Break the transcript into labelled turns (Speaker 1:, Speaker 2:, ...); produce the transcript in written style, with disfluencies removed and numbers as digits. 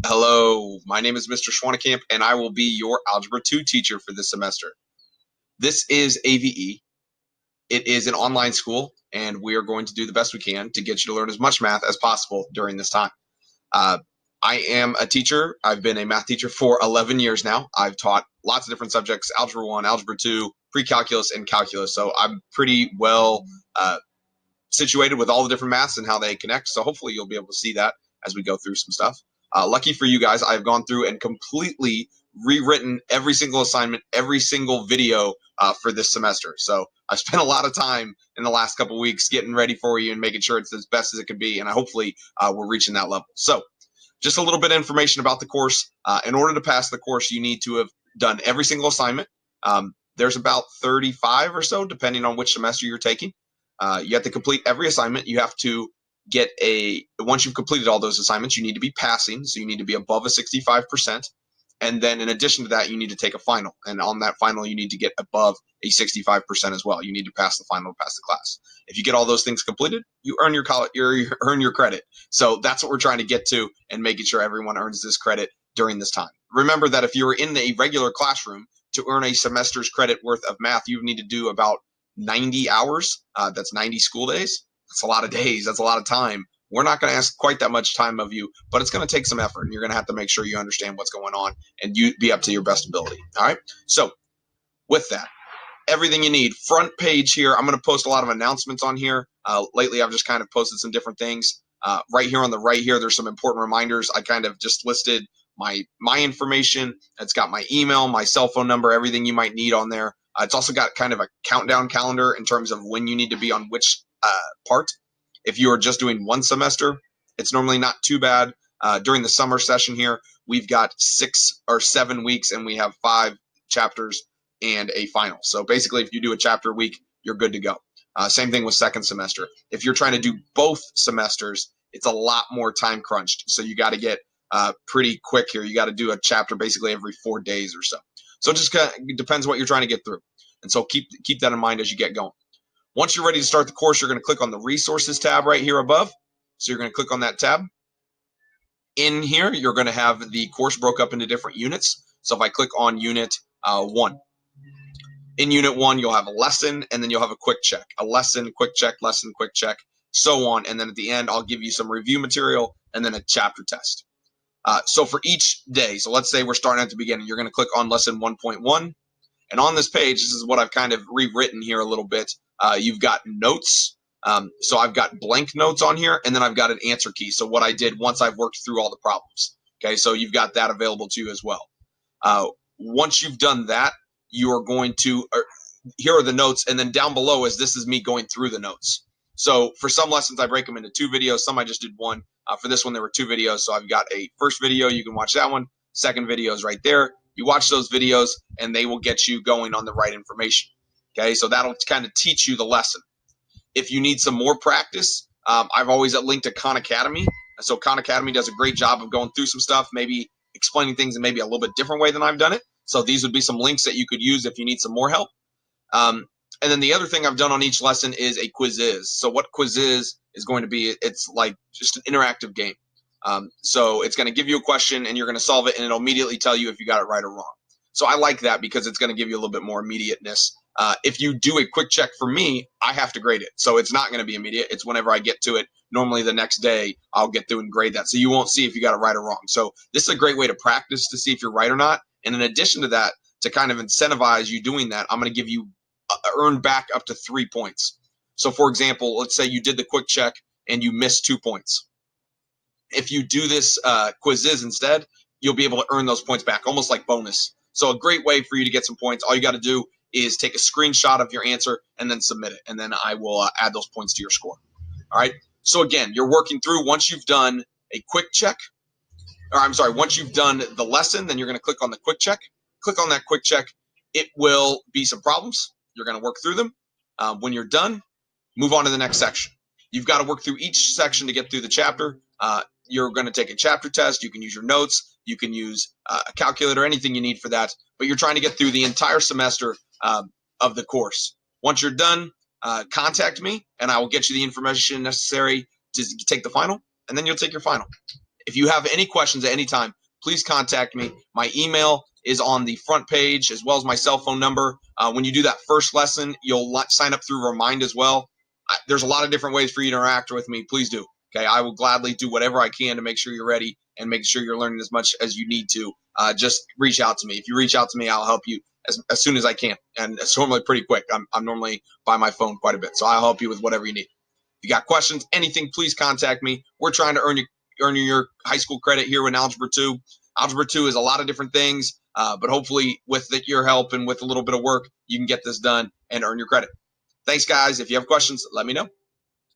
Speaker 1: Hello, my name is Mr. Schwanekamp, and I will be your Algebra 2 teacher for this semester. This is AVE. It is an online school, and we are going to do the best we can to get you to learn as much math as possible during this time. Uh, I am a teacher. I've been a math teacher for 11 years now. I've taught lots of different subjects, Algebra 1, Algebra 2, pre-calculus, and calculus. So I'm pretty well situated with all the different maths and how they connect. So hopefully you'll be able to see that as we go through some stuff. Lucky for you guys, I've gone through and completely rewritten every single assignment, every single video for this semester. So I've spent a lot of time in the last couple of weeks getting ready for you and making sure it's as best as it can be. And hopefully we're reaching that level. So just a little bit of information about the course. In order to pass the course, you need to have done every single assignment. There's about 35 or so, depending on which semester you're taking. You have to complete every assignment. You have to get once you've completed all those assignments, you need to be passing. So you need to be above a 65%. And then in addition to that, you need to take a final. And on that final, you need to get above a 65% as well. You need to pass the final to pass the class. If you get all those things completed, you earn your college, you earn your credit. So that's what we're trying to get to and making sure everyone earns this credit during this time. Remember that if you're in a regular classroom, to earn a semester's credit worth of math, you need to do about 90 hours. That's 90 school days. That's a lot of days. That's a lot of time. We're not going to ask quite that much time of you, but it's going to take some effort, and you're going to have to make sure you understand what's going on and you be up to your best ability. All right. So with that, everything you need. Front page here. I'm going to post a lot of announcements on here. Lately, I've just kind of posted some different things. Right here on the right here, there's some important reminders. I kind of just listed my information. It's got my email, my cell phone number, everything you might need on there. It's also got kind of a countdown calendar in terms of when you need to be on which part. If you are just doing one semester, it's normally not too bad. During the summer session here, we've got 6 or 7 weeks, and we have 5 chapters and a final. So basically, if you do a chapter a week, you're good to go. Same thing with second semester. If you're trying to do both semesters, it's a lot more time crunched. So you got to get pretty quick here. You got to do a chapter basically every 4 days or so. So it just kind of depends what you're trying to get through. And so keep that in mind as you get going. Once you're ready to start the course, you're going to click on the resources tab right here above. So you're going to click on that tab. In here, you're going to have the course broke up into different units. So if I click on unit 1, in unit 1, you'll have a lesson, and then you'll have a quick check. A lesson, quick check, lesson, quick check, so on. And then at the end, I'll give you some review material and then a chapter test. So for each day, so let's say we're starting at the beginning, you're going to click on lesson 1.1. And on this page, this is what I've kind of rewritten here a little bit. You've got notes. So I've got blank notes on here, and then I've got an answer key. So what I did once I've worked through all the problems. Okay, so you've got that available to you as well. Once you've done that, you are going to, here are the notes, and then down below this is me going through the notes. So for some lessons, I break them into 2 videos. Some I just did 1. For this one, there were 2 videos. So I've got a first video. You can watch that one. Second video is right there. You watch those videos, and they will get you going on the right information. Okay, so that'll kind of teach you the lesson. If you need some more practice, I've always linked to Khan Academy. So Khan Academy does a great job of going through some stuff, maybe explaining things in maybe a little bit different way than I've done it. So these would be some links that you could use if you need some more help. And then the other thing I've done on each lesson is a quiz. So what quiz is going to be, it's like just an interactive game. So it's going to give you a question, and you're going to solve it, and it'll immediately tell you if you got it right or wrong. So I like that because it's going to give you a little bit more immediateness. If you do a quick check for me, I have to grade it. So it's not going to be immediate. It's whenever I get to it. Normally the next day, I'll get through and grade that. So you won't see if you got it right or wrong. So this is a great way to practice to see if you're right or not. And in addition to that, to kind of incentivize you doing that, I'm going to give you earn back up to 3 points. So for example, let's say you did the quick check and you missed 2 points. If you do this quiz instead, you'll be able to earn those points back, almost like bonus. So a great way for you to get some points. All you got to do is take a screenshot of your answer and then submit it. And then I will add those points to your score. All right. So again, you're working through once you've done a quick check, or I'm sorry, once you've done the lesson, then you're going to click on the quick check. Click on that quick check. It will be some problems. You're going to work through them. When you're done, move on to the next section. You've got to work through each section to get through the chapter. You're going to take a chapter test. You can use your notes. You can use a calculator, anything you need for that. But you're trying to get through the entire semester of the course. Once you're done, contact me, and I will get you the information necessary to take the final, and then you'll take your final. If you have any questions at any time, please contact me. My email is on the front page as well as my cell phone number. When you do that first lesson, you'll sign up through Remind as well. There's a lot of different ways for you to interact with me. Please do. Okay, I will gladly do whatever I can to make sure you're ready and make sure you're learning as much as you need to. Just reach out to me. If you reach out to me, I'll help you as soon as I can. And it's normally pretty quick. I'm normally by my phone quite a bit, so I'll help you with whatever you need. If you got questions, anything, please contact me. We're trying to earn your high school credit here in Algebra 2. Algebra 2 is a lot of different things, but hopefully with your help and with a little bit of work, you can get this done and earn your credit. Thanks, guys. If you have questions, let me know.